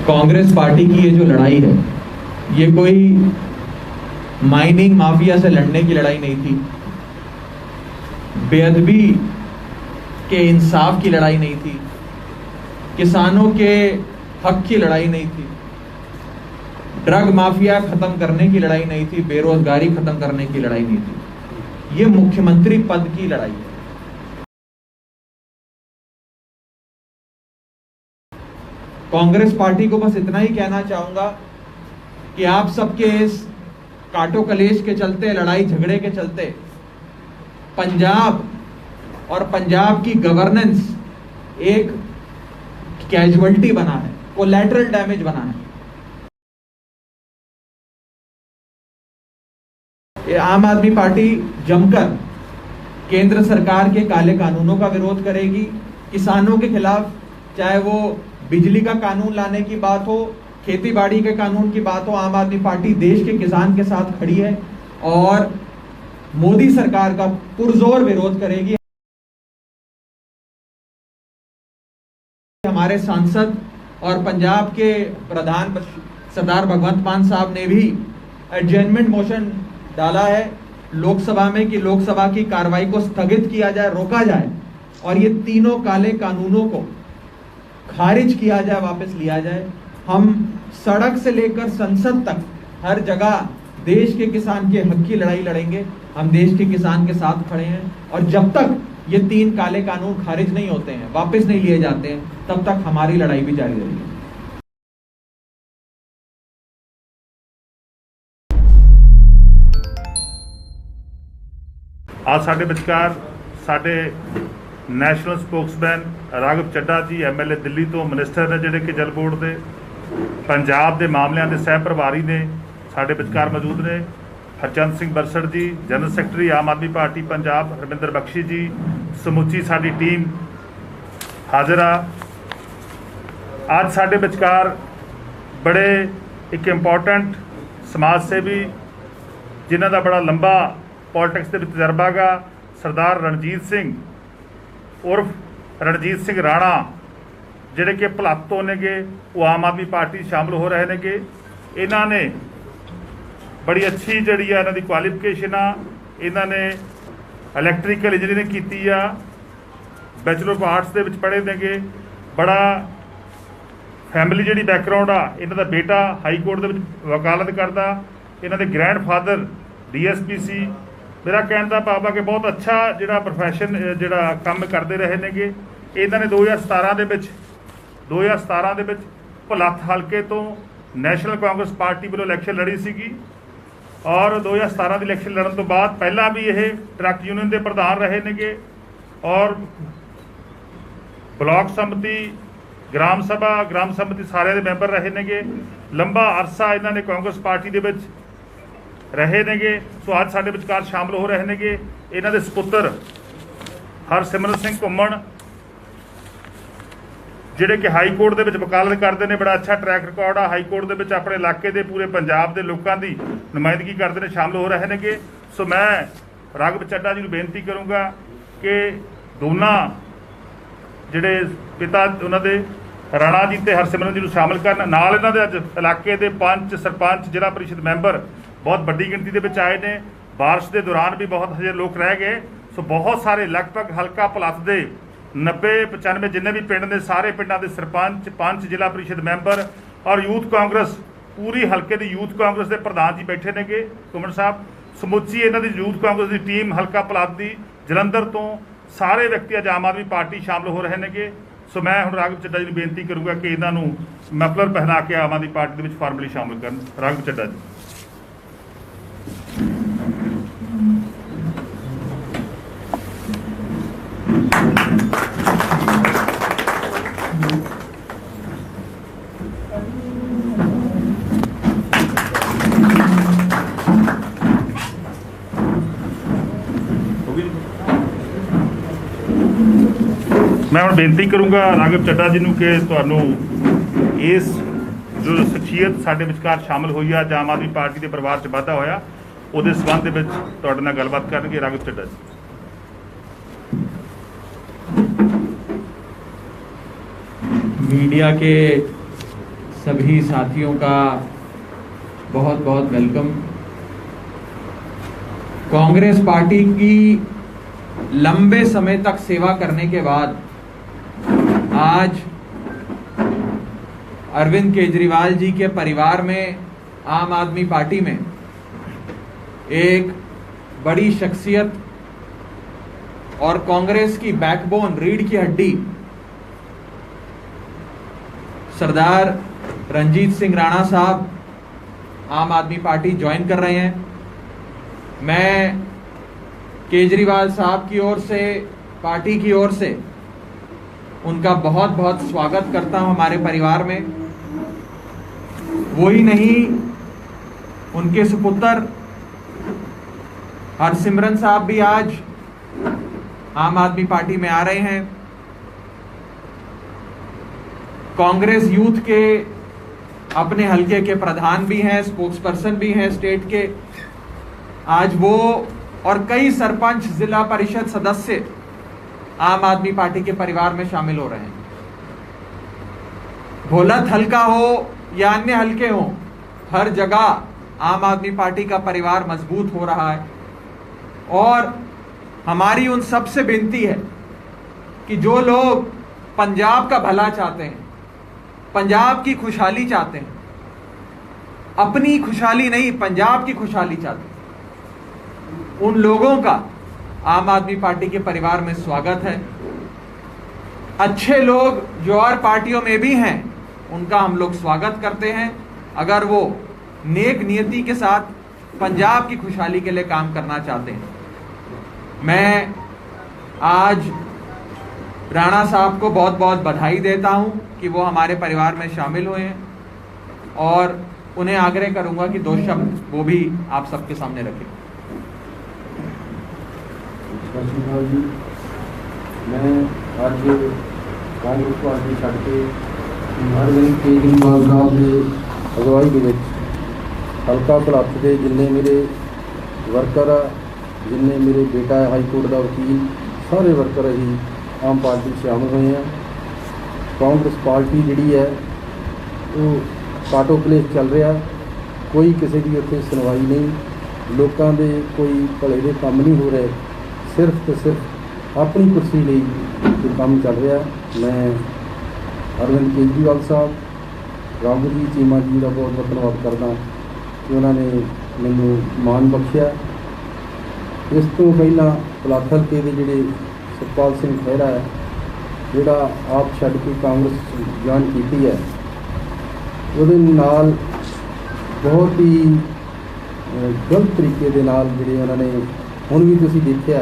Congress party की ये जो लड़ाई है, ये कोई माइनिंग माफिया से लड़ने की लड़ाई नहीं थी, बेअदबी के इंसाफ की लड़ाई नहीं थी, किसानों के हक की लड़ाई नहीं थी, ड्रग माफिया खत्म करने की लड़ाई नहीं थी, बेरोजगारी खत्म करने की लड़ाई नहीं थी। ये मुख्यमंत्री पद की लड़ाई है। कांग्रेस पार्टी को बस इतना ही कहना चाहूंगा कि आप सबके इस काटो कलेश के चलते, लड़ाई झगड़े के चलते पंजाब और पंजाब की गवर्नेंस एक कैजुअलिटी बना है, कोलैटरल डैमेज बना है। आम आदमी पार्टी जमकर केंद्र सरकार के काले कानूनों का विरोध करेगी। किसानों के खिलाफ, चाहे वो बिजली का कानून लाने की बात हो, खेती बाड़ी के कानून की बात हो, आम आदमी पार्टी देश के किसान के साथ खड़ी है और मोदी सरकार का पुरजोर विरोध करेगी। हमारे सांसद और पंजाब के प्रधान सरदार भगवंत मान साहब ने भी एडजर्नमेंट मोशन डाला है लोकसभा में कि लोकसभा की कार्रवाई को स्थगित किया जाए, रोका जाए और ये तीनों काले कानूनों को खारिज किया जाए, वापस लिया जाए। हम सड़क से लेकर संसद तक हर जगह देश के किसान के हक की लड़ाई लड़ेंगे। हम देश के किसान के साथ खड़े हैं और जब तक ये तीन काले कानून खारिज नहीं होते हैं, वापस नहीं लिए जाते हैं, तब तक हमारी लड़ाई भी जारी रहेगी। आज साडे विचकार साडे नैशनल स्पोक्समैन राघव चड्ढा जी MLA दिल्ली तो मिनिस्टर ने जिहड़े कि जल बोर्ड के पंजाब के मामलों के सह प्रभारी ने साडे विचकार मौजूद ने। हरचंद सिंह बरसड़ जी जनरल सैकटरी आम आदमी पार्टी पंजाब, रविंदर बख्शी जी, समुची साडी टीम हाजिर आ। आज साडे विचकार बड़े एक इंपॉर्टेंट समाज सेवी जिन्हां दा बड़ा लंबा पॉलिटिक्स के तजर्बा गा, सरदार रणजीत सिंह उर्फ रणजीत सिंह राणा जिहड़े कि भलत तो ने गे, वो आम आदमी पार्टी शामिल हो रहे ने गे। इन्हां ने बड़ी अच्छी जिहड़ी आ इन्हां दी क्वालिफिकेशन आ, इन्हां ने इलैक्ट्रीकल इंजीनियरिंग कीती आ, बैचलर ऑफ आर्ट्स दे विच पढ़े ने गे। बड़ा फैमिली जिहड़ी बैकग्राउंड आ, इन्हां दा बेटा हाई कोर्ट दे विच वकालत करदा, इन्हां दे ग्रैंडफादर DSP सी। मेरा कहने का भाव है कि बहुत अच्छा जिहड़ा प्रोफैशन जिहड़ा काम करते रहे ने गे। इन्हां ने 2017 दे विच भलत हल्के तो नैशनल कांग्रेस पार्टी वालों इलैक्शन लड़ी सीगी और 2017 की इलैक्शन लड़न तो बाद पहला भी ये ट्रक यूनियन के प्रधान रहे ने गे और ब्लॉक समति, ग्राम समति सारे दे मैंबर रहे ने गे। लंबा अरसा इन्हां ने कांग्रेस पार्टी दे विच रहे ने गे। सो अज साडे विचकार शामिल हो रहे ने गे। इन्हां दे सपुत्र हरसिमरत सिंह घुम्मण जिहड़े कि हाई कोर्ट दे विच वकालत करते हैं, बड़ा अच्छा ट्रैक रिकॉर्ड आ। हाई कोर्ट दे विच अपने इलाके के पूरे पंजाब के लोगों की नुमाइंदगी करते हैं, शामिल हो रहे ने। सो मैं राघव चड्ढा जी को बेनती करूँगा कि दोनों जिहड़े पिता उन्होंने राणा जी ते हरसिमरत जी को शामिल करन, नाल इन्हां दे अज इलाके के पंच, सरपंच, जिला परिषद मैंबर बहुत बड़ी गिनती के विच आए ने। बारिश के दौरान भी बहुत हजे लोग रह गए। सो बहुत सारे लगभग हल्का भलत दे 90-95 जिन्ने भी पिंड ने सारे पिंडों के सरपंच, पंच, जिला परिषद मैंबर और यूथ कांग्रेस पूरी हल्के की यूथ कांग्रेस के प्रधान जी बैठे ने गे घुम्मण साहब। समुची इन्हां दी यूथ कांग्रेस की टीम हल्का भलत दी जलंधर तो सारे व्यक्ति अज आम आदमी पार्टी शामिल हो रहे हैं। सो मैं हुण राघव चड्ढा जी को बेनती करूँगा कि इन्हों मफलर पहना के आम आदमी पार्टी के फॉर्मली शामिल करन। राघव चड्ढा जी। मैं हम बेनती करूँगा राघव चड्ढा जी कि तुहानू इस जो शख्सियत साडे विचकार शामिल हुई है, आम आदमी पार्टी के परिवार च वाधा होया, उहदे संबंध विच तुहाडे नाल गलबात करनगे। राघव चड्ढा जी। मीडिया के सभी साथियों का बहुत बहुत वेलकम। कांग्रेस पार्टी की लंबे समय तक सेवा करने के बाद आज अरविंद केजरीवाल जी के परिवार में, आम आदमी पार्टी में एक बड़ी शख्सियत और कांग्रेस की बैकबोन, रीढ़ की हड्डी सरदार रणजीत सिंह राणा साहब आम आदमी पार्टी ज्वाइन कर रहे हैं। मैं केजरीवाल साहब की ओर से, पार्टी की ओर से उनका बहुत बहुत स्वागत करता हूं हमारे परिवार में। वो ही नहीं, उनके सुपुत्र हरसिमरन साहब भी आज आम आदमी पार्टी में आ रहे हैं। कांग्रेस यूथ के अपने हलके के प्रधान भी हैं, स्पोक्स पर्सन भी हैं स्टेट के। आज वो और कई सरपंच, जिला परिषद सदस्य आम आदमी पार्टी के परिवार में शामिल हो रहे हैं। भोलत हल्का हो या अन्य हल्के हो, हर जगह आम आदमी पार्टी का परिवार मजबूत हो रहा है। और हमारी उन सबसे विनती है कि जो लोग पंजाब का भला चाहते हैं, पंजाब की खुशहाली चाहते हैं, अपनी खुशहाली नहीं पंजाब की खुशहाली चाहते हैं, उन लोगों का आम आदमी पार्टी के परिवार में स्वागत है। अच्छे लोग जो और पार्टियों में भी हैं, उनका हम लोग स्वागत करते हैं, अगर वो नेक नियति के साथ पंजाब की खुशहाली के लिए काम करना चाहते हैं। मैं आज राणा साहब को बहुत बहुत बधाई देता हूं कि वो हमारे परिवार में शामिल हुए हैं, और उन्हें आग्रह करूंगा कि 2 शब्द वो भी आप सबके सामने रखें। जी, मैं आज कांग्रेस पार्टी छड़ के अरविंद केजरीवाल साहब की अगवाई के हल्का भुलत्थ के जिन्ने मेरे वर्कर आ, जिन्ने मेरे बेटा है हाई कोर्ट का वकील, सारे वर्कर ही आम पार्टी शामिल हुए हैं। कांग्रेस पार्टी जी है वो काटो प्लेस चल रहा, कोई किसी की उत्थे सुनवाई नहीं, लोगों के कोई भले के काम नहीं हो रहे, सिर्फ तो सिर्फ अपनी कुर्सी लिए काम चल रहा। मैं अरविंद केजरीवाल साहब, राघव जी चीमा जी का बहुत बहुत धन्यवाद करदा कि उन्होंने मैनू मान बख्शिया। इस तो पहला भुलत्थ हल्के के जोड़े सुखपाल सिंह खैरा है, जोड़ा आप छड़ के कांग्रेस ज्वाइन की है, वो बहुत ही गलत तरीके दे नाल जिहड़े उन्होंने हुण भी तुसीं देखिआ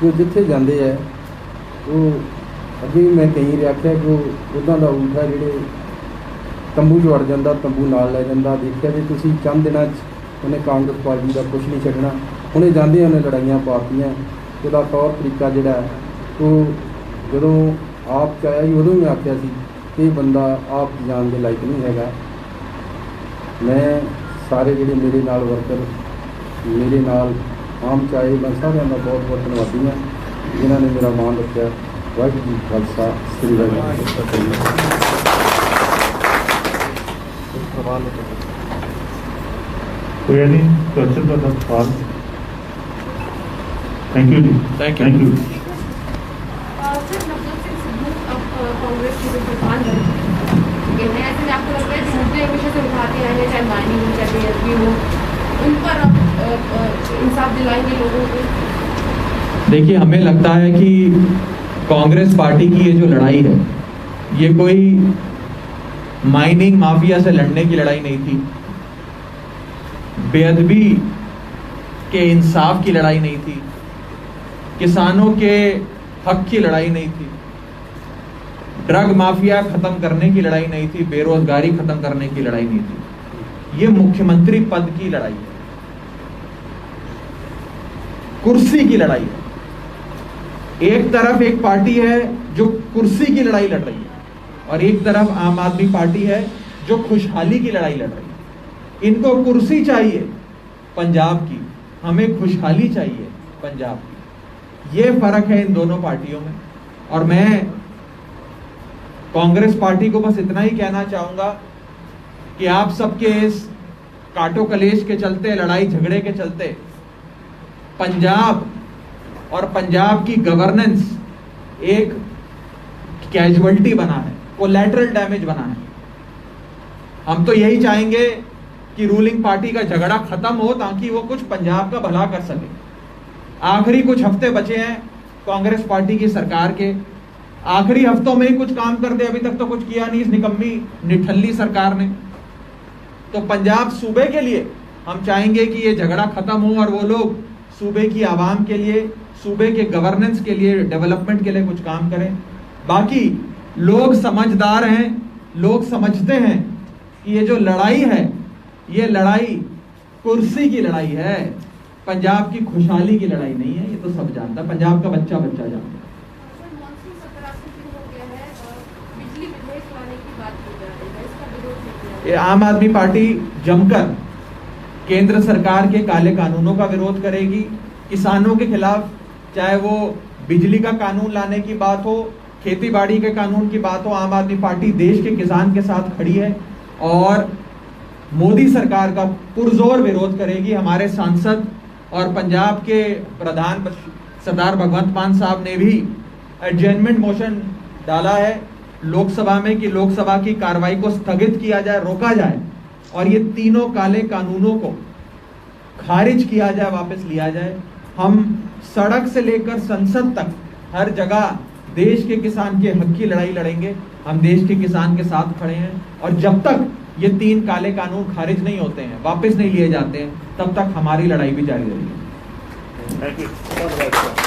कि जिथे जाते हैं वो अगे मैं कई आख्या कि उदा का ऊठ है जोड़े तंबू च वड़ जाता, तंबू नाल लै जाता। देखिया कि तुसीं चंद दिनों उन्हें कांग्रेस पार्टी का कुछ नहीं छड्डना, उन्हें जाते उन्हें लड़ाइयाँ पातियाँ। उसका तौर तरीका जोड़ा वो जो आप चाया ही उदों मैं आख्या सी कि बंदा आप जान के लायक नहीं हैगा। मैं सारे जोड़े मेरे नाल वर्कर, मेरे नाल आम चाहे, मैं सारे का बहुत बहुत धन्यवादी हाँ जिन्होंने मेरा मान रखा। वाहिगुरू जी का खालसा, श्री वाहिगुरू जी की फतेह। कोई नहीं क्वेश्चन का सवाल? थैंक यू जी, thank you. Sir, Navjot Singh Sidhu अब कांग्रेस के प्रधान बन गए हैं, ऐसे में आपको लगता है कि मुद्दे हमेशा से उठाते आए हैं, चाहे माइनिंग हो चाहे BSP हो, उन पर अब इंसाफ दिलाएंगे लोगों को? देखिए, हमें लगता है कि कांग्रेस पार्टी की ये जो लड़ाई है, ये कोई माइनिंग माफिया से लड़ने की लड़ाई नहीं थी, बेअदबी के इंसाफ की लड़ाई नहीं थी, किसानों के हक की लड़ाई नहीं थी, ड्रग माफिया खत्म करने की लड़ाई नहीं थी, बेरोजगारी खत्म करने की लड़ाई नहीं थी। ये मुख्यमंत्री पद की लड़ाई है, कुर्सी की लड़ाई है। एक तरफ एक पार्टी है जो कुर्सी की लड़ाई लड़ रही है, और एक तरफ आम आदमी पार्टी है जो खुशहाली की लड़ाई लड़ रही है। इनको कुर्सी चाहिए पंजाब की, हमें खुशहाली चाहिए पंजाब की। ये फर्क है इन दोनों पार्टियों में। और मैं कांग्रेस पार्टी को बस इतना ही कहना चाहूंगा कि आप सबके इस काटो कलेश के चलते, लड़ाई झगड़े के चलते पंजाब और पंजाब की गवर्नेंस एक कैजुअलिटी बना है, कोलैटरल डैमेज बना है। हम तो यही चाहेंगे कि रूलिंग पार्टी का झगड़ा खत्म हो ताकि वो कुछ पंजाब का भला कर सके। आखिरी कुछ हफ्ते बचे हैं कांग्रेस पार्टी की सरकार के, आखिरी हफ्तों में ही कुछ काम कर दे, अभी तक तो कुछ किया नहीं इस निकम्मी निठल्ली सरकार ने। तो पंजाब सूबे के लिए हम चाहेंगे कि ये झगड़ा खत्म हो और वो लोग सूबे की आवाम के लिए, सूबे के गवर्नेंस के लिए, डेवलपमेंट के लिए कुछ काम करें। बाकी लोग समझदार हैं, लोग समझते हैं कि ये जो लड़ाई है, ये लड़ाई कुर्सी की लड़ाई है, पंजाब की खुशहाली की लड़ाई नहीं है। ये तो सब जानता है, पंजाब का बच्चा बच्चा जानता है। मॉनसून सत्र शुरू हो गया है और बिजली विधेयक लाने की बात की जा रही है, इसका विरोध नहीं किया। ये आम आदमी पार्टी जमकर केंद्र सरकार के काले कानूनों का विरोध करेगी। किसानों के खिलाफ, चाहे वो बिजली का कानून लाने की बात हो, खेती बाड़ी के कानून की बात हो, आम आदमी पार्टी देश के किसान के साथ खड़ी है और मोदी सरकार का पुरजोर विरोध करेगी। हमारे सांसद और पंजाब के प्रधान सरदार भगवंत मान साहब ने भी एडजर्नमेंट मोशन डाला है लोकसभा में कि लोकसभा की कार्रवाई को स्थगित किया जाए, रोका जाए और ये तीनों काले कानूनों को खारिज किया जाए, वापस लिया जाए। हम सड़क से लेकर संसद तक हर जगह देश के किसान के हक की लड़ाई लड़ेंगे। हम देश के किसान के साथ खड़े हैं और जब तक ये तीन काले कानून खारिज नहीं होते हैं, वापस नहीं लिए जाते हैं, तब तक हमारी लड़ाई भी जारी रहेगी। Thank you.